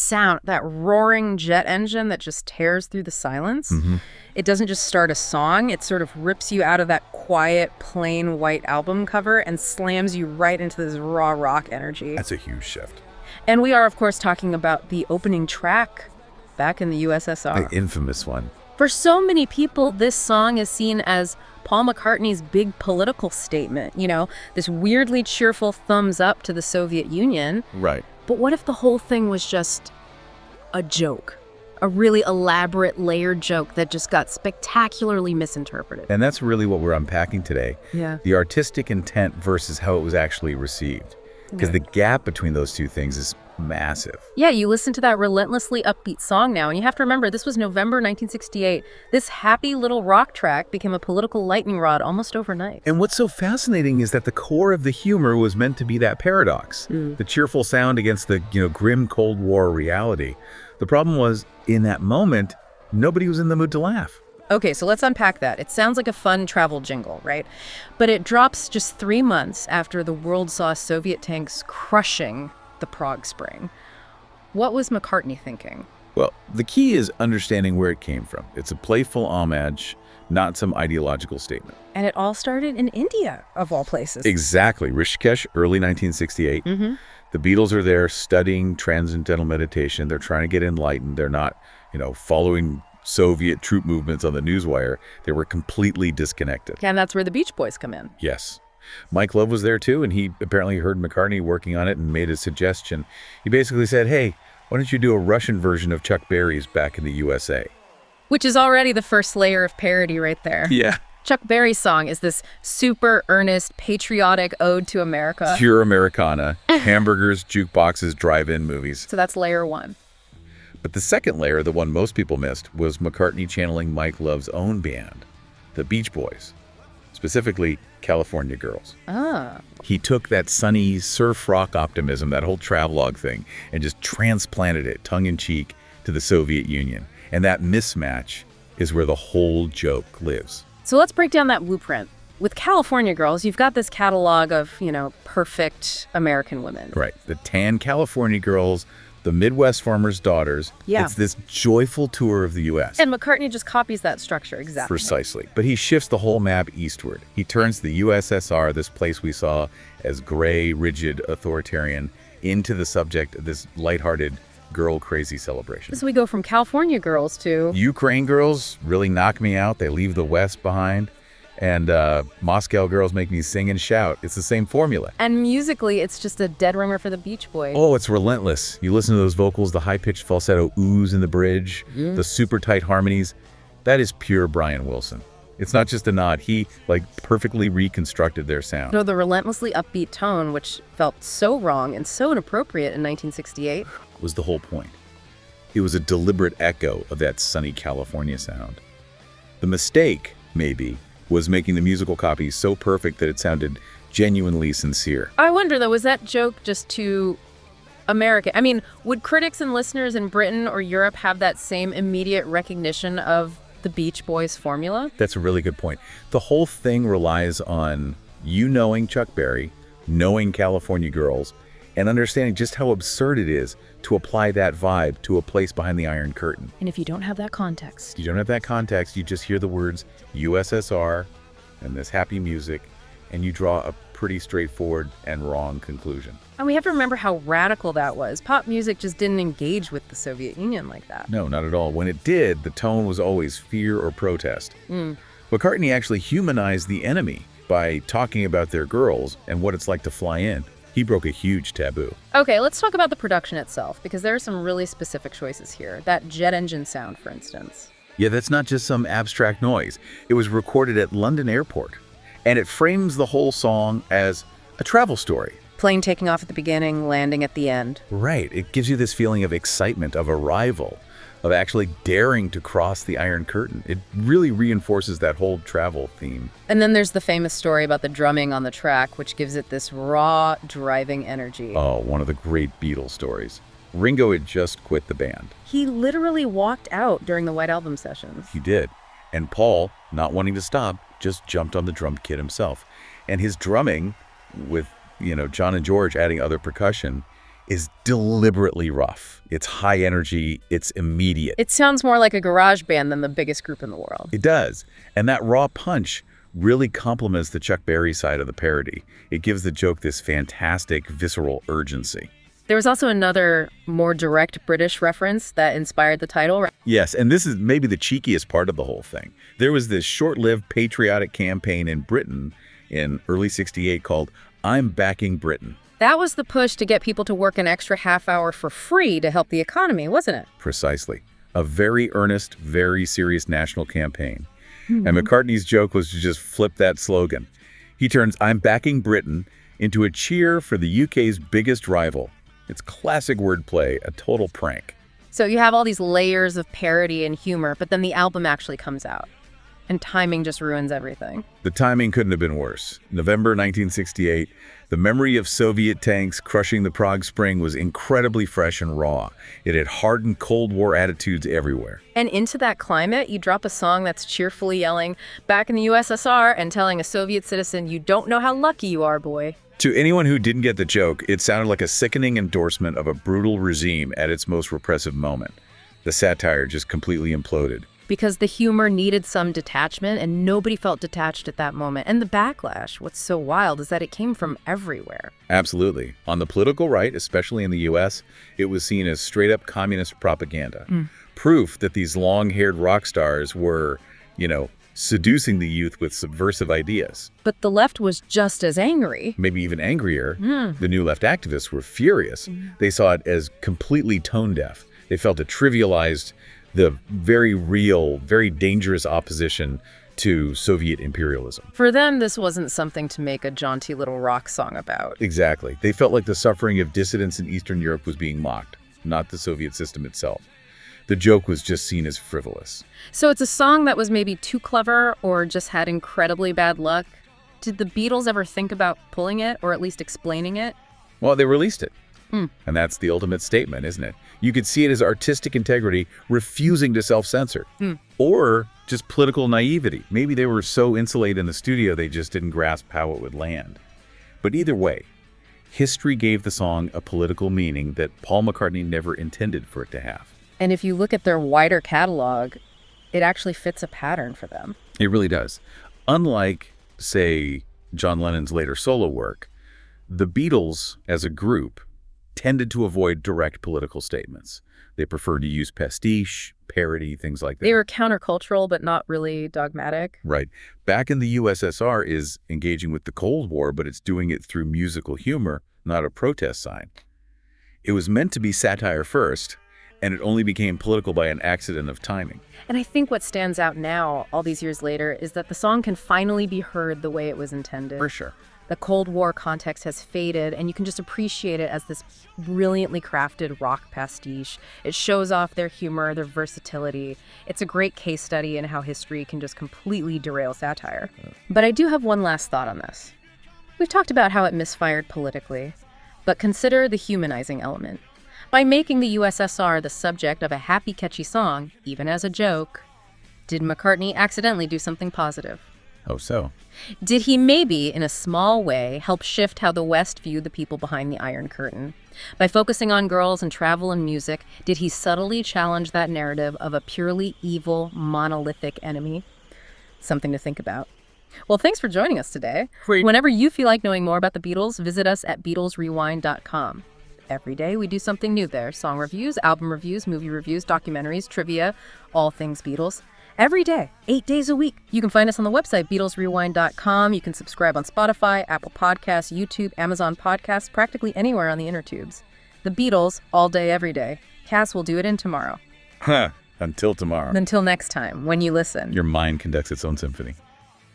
sound, that roaring jet engine that just tears through the silence. It doesn't just start a song, it sort of rips you out of that quiet, plain white album cover and slams you right into this raw rock energy. That's a huge shift. And we are, of course, talking about the opening track back in the USSR. The infamous one. For so many people, this song is seen as Paul McCartney's big political statement, you know, this weirdly cheerful thumbs up to the Soviet Union. Right. But what if the whole thing was just a joke? A really elaborate, layered joke that just got spectacularly misinterpreted. And that's really what we're unpacking today. Yeah. The artistic intent versus how it was actually received. Because the gap between those two things is massive. Yeah, you listen to that relentlessly upbeat song now, and you have to remember, this was November 1968. This happy little rock track became a political lightning rod almost overnight. And what's so fascinating is that the core of the humor was meant to be that paradox. The cheerful sound against the, grim Cold War reality. The problem was, in that moment, nobody was in the mood to laugh. Okay, so let's unpack that. It sounds like a fun travel jingle, right? But it drops just 3 months after the world saw Soviet tanks crushing the Prague Spring. What was McCartney thinking? Well, the key is understanding where it came from. It's a playful homage, not some ideological statement. And it all started in India, of all places. Exactly. Rishikesh, early 1968. The Beatles are there studying transcendental meditation. They're trying to get enlightened. They're not, following Soviet troop movements on the newswire. They were completely disconnected. And that's where the Beach Boys come in. Yes. Mike Love was there too, and he apparently heard McCartney working on it and made a suggestion. He basically said, hey, why don't you do a Russian version of Chuck Berry's Back in the USA? Which is already the first layer of parody right there. Yeah. Chuck Berry's song is this super earnest, patriotic ode to America. Pure Americana, hamburgers, jukeboxes, drive-in movies. So that's layer one. But the second layer, the one most people missed, was McCartney channeling Mike Love's own band, the Beach Boys, specifically California Girls. He took that sunny surf rock optimism, that whole travelogue thing, and just transplanted it tongue-in-cheek to the Soviet Union. And that mismatch is where the whole joke lives. So let's break down that blueprint. With California Girls, you've got this catalog of, perfect American women. Right. The tan California girls, the Midwest farmers' daughters. Yeah. It's this joyful tour of the U.S. And McCartney just copies that structure, exactly. Precisely. But he shifts the whole map eastward. He turns the USSR, this place we saw as gray, rigid, authoritarian, into the subject of this lighthearted, girl-crazy celebration. So we go from California Girls to... Ukraine girls really knock me out. They leave the West behind. And Moscow girls make me sing and shout. It's the same formula. And musically, it's just a dead ringer for the Beach Boys. Oh, it's relentless. You listen to those vocals, the high-pitched falsetto oohs in the bridge, the super tight harmonies. That is pure Brian Wilson. It's not just a nod. He, perfectly reconstructed their sound. The relentlessly upbeat tone, which felt so wrong and so inappropriate in 1968. Was the whole point. It was a deliberate echo of that sunny California sound. The mistake, maybe, was making the musical copy so perfect that it sounded genuinely sincere. I wonder, though, was that joke just too American? I mean, would critics and listeners in Britain or Europe have that same immediate recognition of the Beach Boys formula? That's a really good point. The whole thing relies on you knowing Chuck Berry, knowing California Girls, and understanding just how absurd it is to apply that vibe to a place behind the Iron Curtain. And if you don't have that context... You don't have that context, you just hear the words USSR and this happy music, and you draw a pretty straightforward and wrong conclusion. And we have to remember how radical that was. Pop music just didn't engage with the Soviet Union like that. No, not at all. When it did, the tone was always fear or protest. McCartney actually humanized the enemy by talking about their girls and what it's like to fly in. He broke a huge taboo. Okay, let's talk about the production itself, because there are some really specific choices here. That jet engine sound, for instance. Yeah, that's not just some abstract noise. It was recorded at London Airport, and it frames the whole song as a travel story. Plane taking off at the beginning, landing at the end. Right. It gives you this feeling of excitement, of arrival, of actually daring to cross the Iron Curtain. It really reinforces that whole travel theme. And then there's the famous story about the drumming on the track, which gives it this raw, driving energy. Oh, one of the great Beatles stories. Ringo had just quit the band. He literally walked out during the White Album sessions. He did. And Paul, not wanting to stop, just jumped on the drum kit himself. And his drumming, with, John and George adding other percussion, is deliberately rough. It's high energy. It's immediate. It sounds more like a garage band than the biggest group in the world. It does. And that raw punch really complements the Chuck Berry side of the parody. It gives the joke this fantastic, visceral urgency. There was also another more direct British reference that inspired the title. Yes, and this is maybe the cheekiest part of the whole thing. There was this short-lived patriotic campaign in Britain in early '68 called I'm Backing Britain. That was the push to get people to work an extra half hour for free to help the economy, wasn't it? Precisely. A very earnest, very serious national campaign. And McCartney's joke was to just flip that slogan. He turns I'm Backing Britain into a cheer for the UK's biggest rival. It's classic wordplay, a total prank. So you have all these layers of parody and humor, but then the album actually comes out. And timing just ruins everything. The timing couldn't have been worse. November 1968, the memory of Soviet tanks crushing the Prague Spring was incredibly fresh and raw. It had hardened Cold War attitudes everywhere. And into that climate, you drop a song that's cheerfully yelling, back in the USSR, and telling a Soviet citizen, you don't know how lucky you are, boy. To anyone who didn't get the joke, it sounded like a sickening endorsement of a brutal regime at its most repressive moment. The satire just completely imploded. Because the humor needed some detachment, and nobody felt detached at that moment. And the backlash, what's so wild is that it came from everywhere. Absolutely. On the political right, especially in the U.S., it was seen as straight-up communist propaganda. Proof that these long-haired rock stars were, seducing the youth with subversive ideas. But the left was just as angry. Maybe even angrier. The new left activists were furious. They saw it as completely tone-deaf. They felt it trivialized the very real, very dangerous opposition to Soviet imperialism. For them, this wasn't something to make a jaunty little rock song about. Exactly. They felt like the suffering of dissidents in Eastern Europe was being mocked, not the Soviet system itself. The joke was just seen as frivolous. So it's a song that was maybe too clever or just had incredibly bad luck. Did the Beatles ever think about pulling it or at least explaining it? Well, they released it. And that's the ultimate statement, isn't it? You could see it as artistic integrity refusing to self-censor. Or just political naivety. Maybe they were so insulated in the studio they just didn't grasp how it would land. But either way, history gave the song a political meaning that Paul McCartney never intended for it to have. And if you look at their wider catalog, it actually fits a pattern for them. It really does. Unlike, say, John Lennon's later solo work, the Beatles, as a group, tended to avoid direct political statements. They preferred to use pastiche, parody, things like that. They were countercultural, but not really dogmatic. Right. Back in the USSR is engaging with the Cold War, but it's doing it through musical humor, not a protest sign. It was meant to be satire first, and it only became political by an accident of timing. And I think what stands out now, all these years later, is that the song can finally be heard the way it was intended. For sure. The Cold War context has faded, and you can just appreciate it as this brilliantly crafted rock pastiche. It shows off their humor, their versatility. It's a great case study in how history can just completely derail satire. But I do have one last thought on this. We've talked about how it misfired politically, but consider the humanizing element. By making the USSR the subject of a happy, catchy song, even as a joke, did McCartney accidentally do something positive? Oh, so? Did he maybe, in a small way, help shift how the West viewed the people behind the Iron Curtain? By focusing on girls and travel and music, did he subtly challenge that narrative of a purely evil, monolithic enemy? Something to think about. Well, thanks for joining us today. Whenever you feel like knowing more about the Beatles, visit us at BeatlesRewind.com. Every day we do something new there. Song reviews, album reviews, movie reviews, documentaries, trivia, all things Beatles. Every day, 8 days a week. You can find us on the website, BeatlesRewind.com. You can subscribe on Spotify, Apple Podcasts, YouTube, Amazon Podcasts, practically anywhere on the inner tubes. The Beatles, all day, every day. Cass will do it in tomorrow. Until tomorrow. Until next time, when you listen. Your mind conducts its own symphony.